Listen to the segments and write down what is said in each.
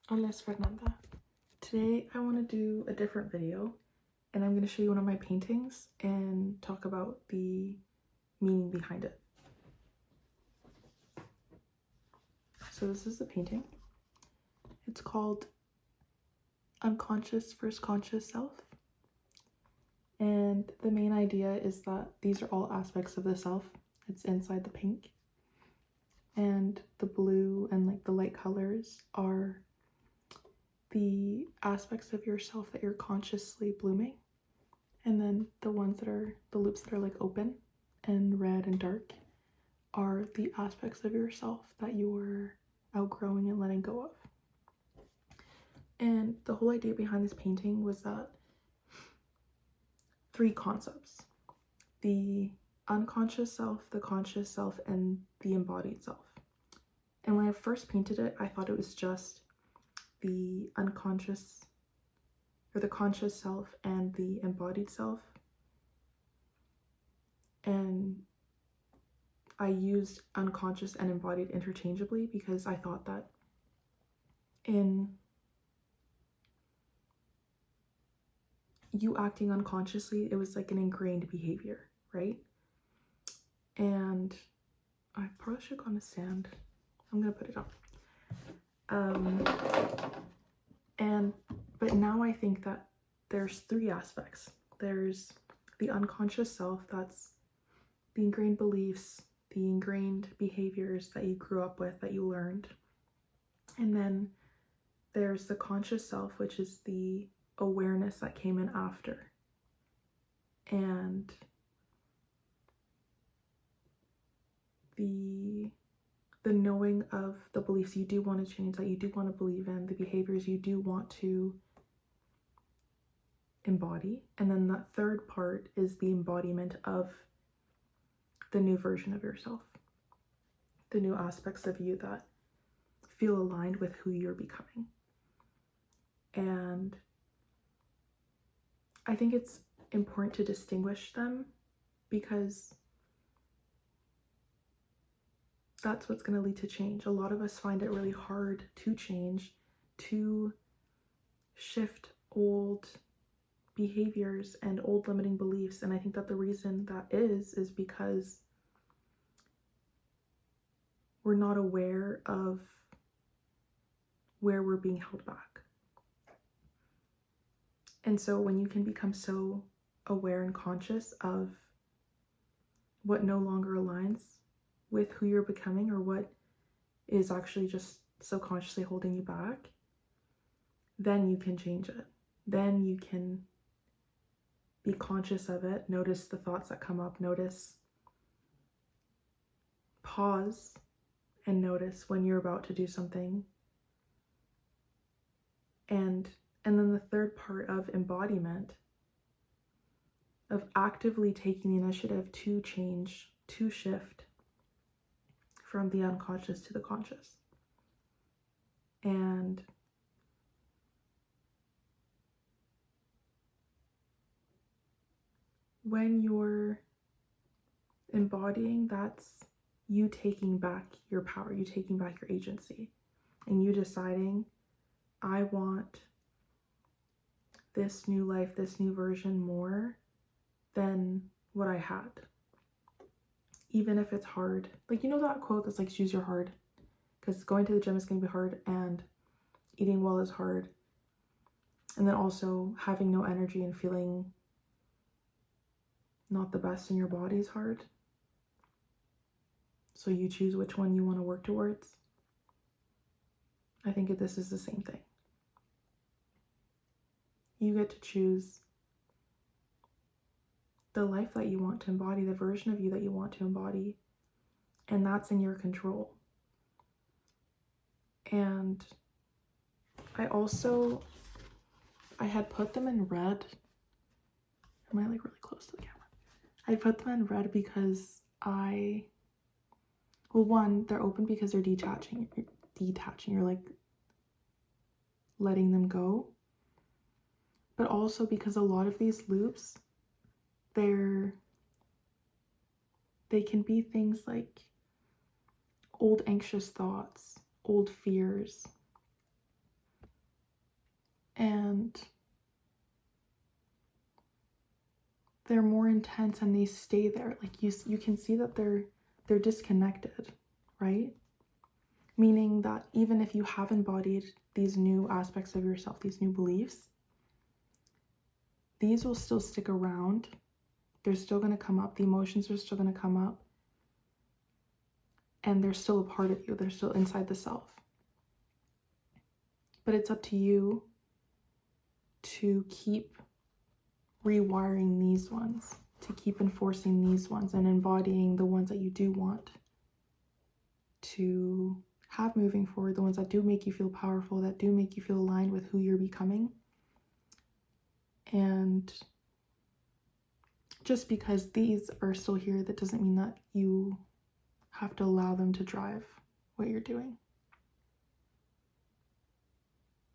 Hola, es Fernanda. Today I want to do a different video and I'm going to show you one of my paintings and talk about the meaning behind it. So this is the painting. It's called Unconscious vs. Conscious Self. And the main idea is that these are all aspects of the self. It's inside the pink. And the blue and like the light colors are the aspects of yourself that you're consciously blooming, and then the ones that are the loops that are like open and red and dark are the aspects of yourself that you're outgrowing and letting go of. And the whole idea behind this painting was that three concepts: the unconscious self, the conscious self, and the embodied self. And when I first painted it, I thought it was just the unconscious or the conscious self and the embodied self. And I used unconscious and embodied interchangeably because I thought that in you acting unconsciously, it was like an ingrained behavior, right? And I probably should have gone to sand. I'm gonna put it up. But now I think that there's three aspects. There's the unconscious self, that's the ingrained beliefs, the ingrained behaviors that you grew up with, that you learned. And then there's the conscious self, which is the awareness that came in after. And the knowing of the beliefs you do want to change, that you do want to believe in, the behaviors you do want to embody. And then that third part is the embodiment of the new version of yourself, the new aspects of you that feel aligned with who you're becoming. And I think it's important to distinguish them because that's what's going to lead to change. A lot of us find it really hard to change, to shift old behaviors and old limiting beliefs. And I think that the reason that is because we're not aware of where we're being held back. And so when you can become so aware and conscious of what no longer aligns with who you're becoming, or what is actually just subconsciously holding you back, then you can change it. Then you can be conscious of it, notice the thoughts that come up, pause and notice when you're about to do something. And then the third part of embodiment, of actively taking the initiative to change, to shift from the unconscious to the conscious. And when you're embodying, that's you taking back your power, you taking back your agency, and you deciding, I want this new life, this new version more than what I had. Even if it's hard. Like, you know that quote that's like, choose your hard? Because going to the gym is going to be hard, and eating well is hard. And then also having no energy and feeling not the best in your body is hard. So you choose which one you want to work towards. I think this is the same thing. You get to choose the life that you want to embody, the version of you that you want to embody, and that's in your control. And I had put them in red. Am I like really close to the camera? I put them in red because one, they're open because they're detaching. You're like letting them go. But also because a lot of these loops, they can be things like old anxious thoughts, old fears, and they're more intense and they stay there. Like you can see that they're disconnected, right? Meaning that even if you have embodied these new aspects of yourself, these new beliefs, these will still stick around. They're still going to come up. The emotions are still going to come up. And they're still a part of you. They're still inside the self. But it's up to you to keep rewiring these ones, to keep enforcing these ones and embodying the ones that you do want to have moving forward, the ones that do make you feel powerful, that do make you feel aligned with who you're becoming. And just because these are still here, that doesn't mean that you have to allow them to drive what you're doing.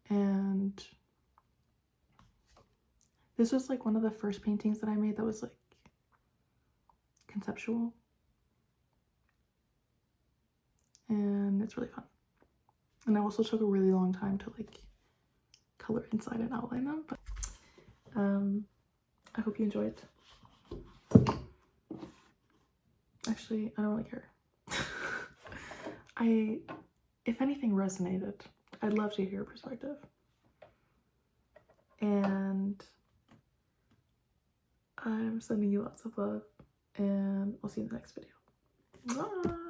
And this was like one of the first paintings that I made that was like conceptual. And it's really fun. And I also took a really long time to like color inside and outline them. But I hope you enjoyed. Actually, I don't really care. If anything resonated, I'd love to hear your perspective. And I'm sending you lots of love, and I'll see you in the next video. Bye!